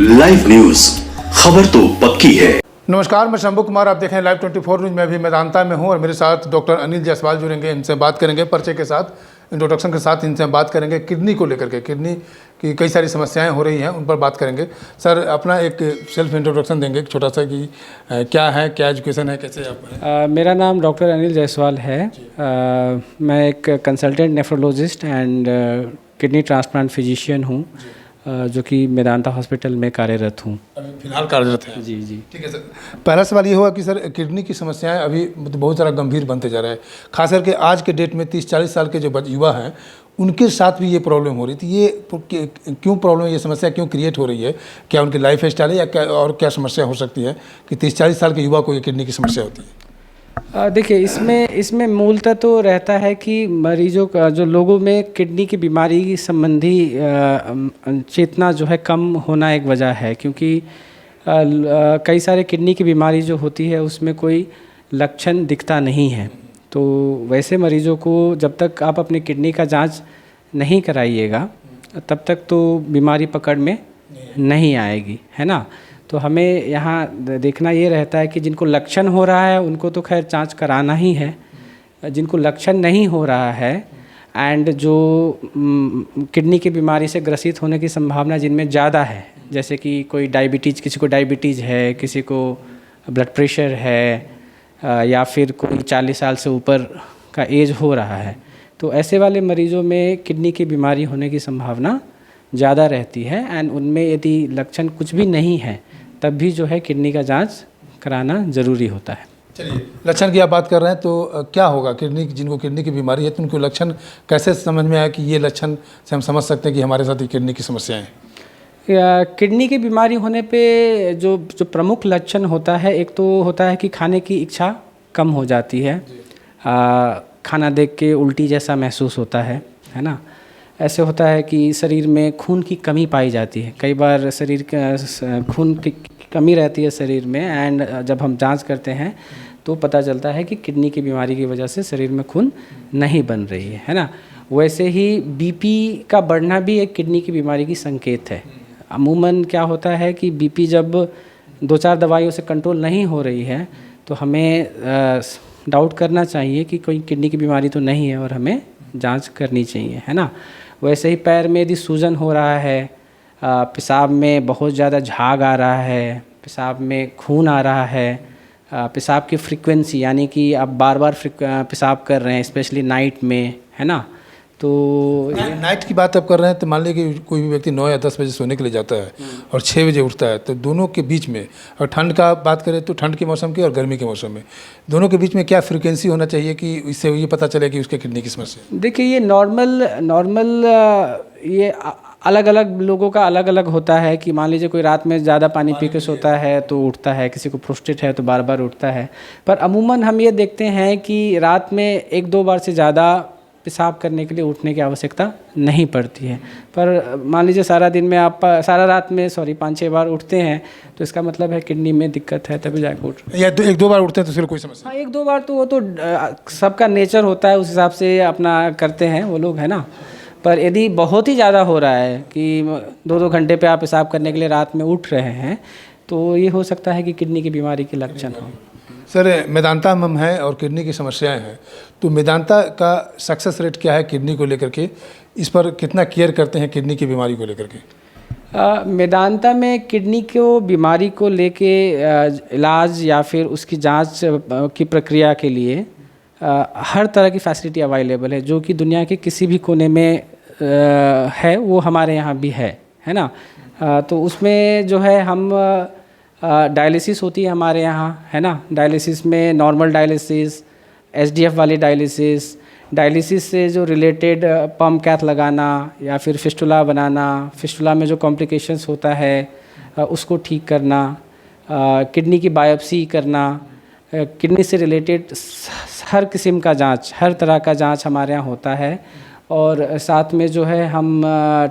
Live news, खबर तो पक्की है। नमस्कार, मैं शंभू कुमार, आप देखें लाइव 24 न्यूज में। अभी मेदांता में हूं और मेरे साथ डॉक्टर अनिल जायसवाल जुड़ेंगे। इनसे बात करेंगे परिचय के साथ, इंट्रोडक्शन के साथ इनसे बात करेंगे किडनी को लेकर के। किडनी की कई सारी समस्याएं हो रही हैं, उन पर बात करेंगे। सर, अपना एक सेल्फ इंट्रोडक्शन देंगे छोटा सा कि क्या है, क्या एजुकेशन है, कैसे आप मेरा नाम डॉक्टर अनिल जायसवाल है। मैं एक consultant nephrologist and kidney transplant physician हूँ, जो कि मेदांता हॉस्पिटल में कार्यरत हूँ। अभी फिलहाल कार्यरत हैं? जी जी, ठीक है सर। पहला सवाल ये होगा कि सर, किडनी की समस्याएं अभी बहुत ज़्यादा गंभीर बनते जा रहा है, खास करके आज के डेट में 30-40 साल के जो युवा हैं उनके साथ भी ये प्रॉब्लम हो रही थी। ये क्यों प्रॉब्लम, ये समस्या क्यों क्रिएट हो रही है? क्या उनकी लाइफ स्टाइल है या क्या और क्या समस्या हो सकती है कि 30-40 साल के युवा को ये किडनी की समस्या होती है? देखिए, इसमें मूलतः तो रहता है कि मरीजों का, जो लोगों में किडनी की बीमारी संबंधी चेतना जो है कम होना एक वजह है। क्योंकि कई सारे किडनी की बीमारी जो होती है उसमें कोई लक्षण दिखता नहीं है। तो वैसे मरीजों को जब तक आप अपनी किडनी का जांच नहीं कराइएगा तब तक तो बीमारी पकड़ में नहीं आएगी, है ना। तो हमें यहाँ देखना ये रहता है कि जिनको लक्षण हो रहा है उनको तो खैर जांच कराना ही है। जिनको लक्षण नहीं हो रहा है एंड जो किडनी की बीमारी से ग्रसित होने की संभावना जिनमें ज़्यादा है, जैसे कि कोई डायबिटीज़, किसी को डायबिटीज़ है, किसी को ब्लड प्रेशर है, या फिर कोई 40 साल से ऊपर का एज हो रहा है, तो ऐसे वाले मरीज़ों में किडनी की बीमारी होने की संभावना ज़्यादा रहती है। एंड उनमें यदि लक्षण कुछ भी नहीं है तब भी जो है किडनी का जांच कराना ज़रूरी होता है। चलिए, लक्षण की आप बात कर रहे हैं तो क्या होगा जिनको किडनी की बीमारी है, तो उनको लक्षण कैसे समझ में आया कि ये लक्षण से हम समझ सकते हैं कि हमारे साथ ये किडनी की समस्याएं हैं? किडनी की बीमारी होने पे जो प्रमुख लक्षण होता है, एक तो होता है कि खाने की इच्छा कम हो जाती है। खाना देख के उल्टी जैसा महसूस होता है ना। ऐसे होता है कि शरीर में खून की कमी पाई जाती है। कई बार शरीर का खून की कमी रहती है शरीर में, एंड जब हम जांच करते हैं तो पता चलता है कि किडनी की बीमारी की वजह से शरीर में खून नहीं बन रही है ना। वैसे ही बीपी का बढ़ना भी एक किडनी की बीमारी की संकेत है। अमूमन क्या होता है कि बीपी जब 2-4 दवाइयों से कंट्रोल नहीं हो रही है तो हमें डाउट करना चाहिए कि कोई किडनी की बीमारी तो नहीं है और हमें जांच करनी चाहिए, है ना। वैसे ही पैर में यदि सूजन हो रहा है, पेशाब में बहुत ज़्यादा झाग आ रहा है, पेशाब में खून आ रहा है, पेशाब की फ्रीक्वेंसी यानी कि आप बार बार पेशाब कर रहे हैं, स्पेशली नाइट में, है ना। तो नाइट की बात आप कर रहे हैं तो मान लीजिए कि कोई भी व्यक्ति 9 या 10 बजे सोने के लिए जाता है और 6 बजे उठता है, तो दोनों के बीच में, और ठंड का बात करें तो ठंड के मौसम की और गर्मी के मौसम में, दोनों के बीच में क्या फ्रीक्वेंसी होना चाहिए कि इससे ये पता चले कि उसके किडनी की समस्या? देखिए, ये नॉर्मल ये अलग अलग लोगों का अलग अलग होता है। कि मान लीजिए कोई रात में ज़्यादा पानी पी के सोता है तो उठता है, किसी को प्रोस्टेट है तो बार बार उठता है। पर अमूमन हम ये देखते हैं कि रात में 1-2 बार से ज़्यादा पेशाब करने के लिए उठने की आवश्यकता नहीं पड़ती है। पर मान लीजिए सारा दिन में आप सारा रात में 5-6 बार उठते हैं तो इसका मतलब है किडनी में दिक्कत है, तभी जाकर उठ रहे हैं। या 1-2 बार उठते हैं तो फिर कोई समस्या? हाँ, 1-2 बार तो वो तो सबका नेचर होता है, उस हिसाब से अपना करते हैं वो लोग, है ना। पर यदि बहुत ही ज़्यादा हो रहा है कि 2-2 घंटे पे आप पेशाब करने के लिए रात में उठ रहे हैं तो ये हो सकता है कि किडनी की बीमारी के लक्षण हो। सर, मेदांता में है और किडनी की समस्याएं हैं, तो मेदांता का सक्सेस रेट क्या है किडनी को लेकर के? इस पर कितना केयर करते हैं किडनी की बीमारी को लेकर के? मेदांता में किडनी को बीमारी को लेके इलाज या फिर उसकी जांच की प्रक्रिया के लिए हर तरह की फैसिलिटी अवेलेबल है। जो कि दुनिया के किसी भी कोने में है वो हमारे यहाँ भी है ना। तो उसमें जो है हम डायलिसिस होती है हमारे यहाँ, है ना। डायलिसिस में नॉर्मल डायलिसिस, एसडीएफ वाली डायलिसिस से जो रिलेटेड पम्प कैथ लगाना या फिर फिस्टुला बनाना, फिस्टुला में जो कॉम्प्लिकेशंस होता है उसको ठीक करना, किडनी की बायोप्सी करना, किडनी से रिलेटेड हर किस्म का जांच, हर तरह का जांच हमारे यहाँ होता है। और साथ में जो है हम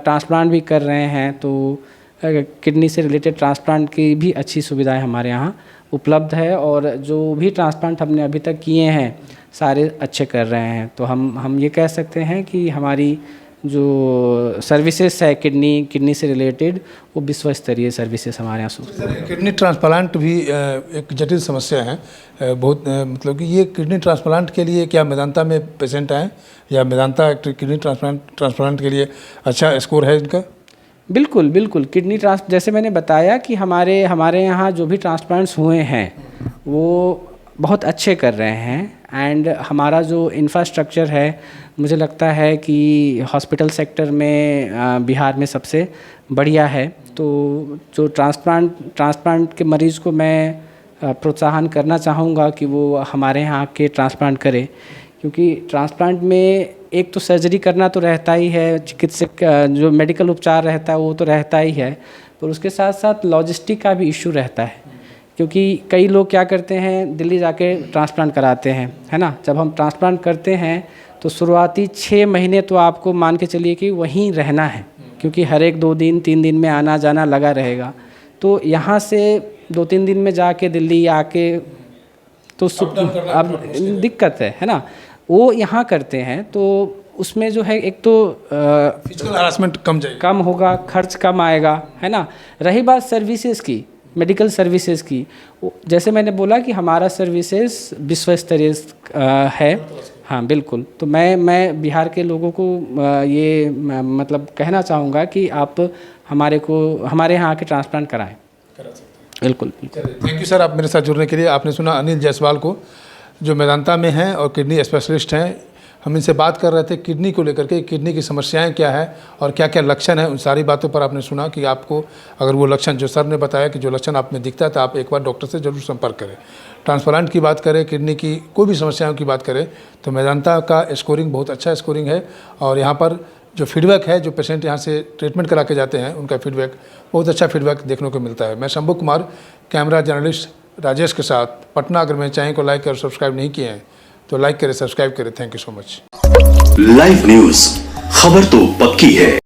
ट्रांसप्लांट भी कर रहे हैं, तो किडनी से रिलेटेड ट्रांसप्लांट की भी अच्छी सुविधाएं हमारे यहाँ उपलब्ध है। और जो भी ट्रांसप्लांट हमने अभी तक किए हैं सारे अच्छे कर रहे हैं। तो हम ये कह सकते हैं कि हमारी जो सर्विसेज है किडनी से रिलेटेड, वो विश्व स्तरीय सर्विसेज हमारे यहाँ शुरू। किडनी ट्रांसप्लांट भी एक जटिल समस्या है बहुत, मतलब कि ये किडनी ट्रांसप्लांट के लिए क्या मेदांता में पेशेंट आए या मेदांता किडनी ट्रांसप्लांट के लिए अच्छा स्कोर है इनका? बिल्कुल बिल्कुल, जैसे मैंने बताया कि हमारे यहाँ जो भी ट्रांसप्लांट्स हुए हैं वो बहुत अच्छे कर रहे हैं। एंड हमारा जो इंफ्रास्ट्रक्चर है, मुझे लगता है कि हॉस्पिटल सेक्टर में बिहार में सबसे बढ़िया है। तो जो ट्रांसप्लांट के मरीज़ को मैं प्रोत्साहन करना चाहूँगा कि वो हमारे यहाँ के ट्रांसप्लांट करें, क्योंकि ट्रांसप्लांट में एक तो सर्जरी करना तो रहता ही है, चिकित्सक जो मेडिकल उपचार रहता है वो तो रहता ही है, पर उसके साथ साथ लॉजिस्टिक का भी इशू रहता है। क्योंकि कई लोग क्या करते हैं, दिल्ली जाके ट्रांसप्लांट कराते हैं, है ना। जब हम ट्रांसप्लांट करते हैं तो शुरुआती 6 महीने तो आपको मान के चलिए कि वहीं रहना है, क्योंकि हर एक 2 दिन 3 दिन में आना जाना लगा रहेगा। तो यहाँ से 2-3 दिन में जाके दिल्ली आके तो अब दिक्कत है ना। वो यहाँ करते हैं तो उसमें जो है एक तो फिजिकल हरासमेंट कम होगा, खर्च कम आएगा, है ना। रही बात सर्विसेज की, मेडिकल सर्विसेज की, जैसे मैंने बोला कि हमारा सर्विसेज विश्व स्तरीय है। हाँ बिल्कुल, तो मैं बिहार के लोगों को ये मतलब कहना चाहूँगा कि आप हमारे यहाँ आके ट्रांसप्लांट कराएं। बिल्कुल। थैंक यू सर, आप मेरे साथ जुड़ने के लिए। आपने सुना अनिल जायसवाल को, जो मेदांता में हैं और किडनी स्पेशलिस्ट हैं। हम इनसे बात कर रहे थे किडनी को लेकर के, किडनी की समस्याएं क्या है और क्या क्या लक्षण है। उन सारी बातों पर आपने सुना कि आपको अगर वो लक्षण जो सर ने बताया कि जो लक्षण आप में दिखता है तो आप एक बार डॉक्टर से जरूर संपर्क करें। ट्रांसप्लांट की बात करें, किडनी की कोई भी समस्याओं की बात करें तो मेदांता का स्कोरिंग बहुत अच्छा स्कोरिंग है। और यहाँ पर जो फीडबैक है, जो पेशेंट यहाँ से ट्रीटमेंट करा के जाते हैं उनका फीडबैक बहुत अच्छा फीडबैक देखने को मिलता है। मैं शंभू कुमार, कैमरा जर्नलिस्ट राजेश के साथ, पटना। अगर मेरे चैनल को लाइक और सब्सक्राइब नहीं किए हैं तो लाइक करें, सब्सक्राइब करें। Thank you so much. Live news, खबर तो पक्की है।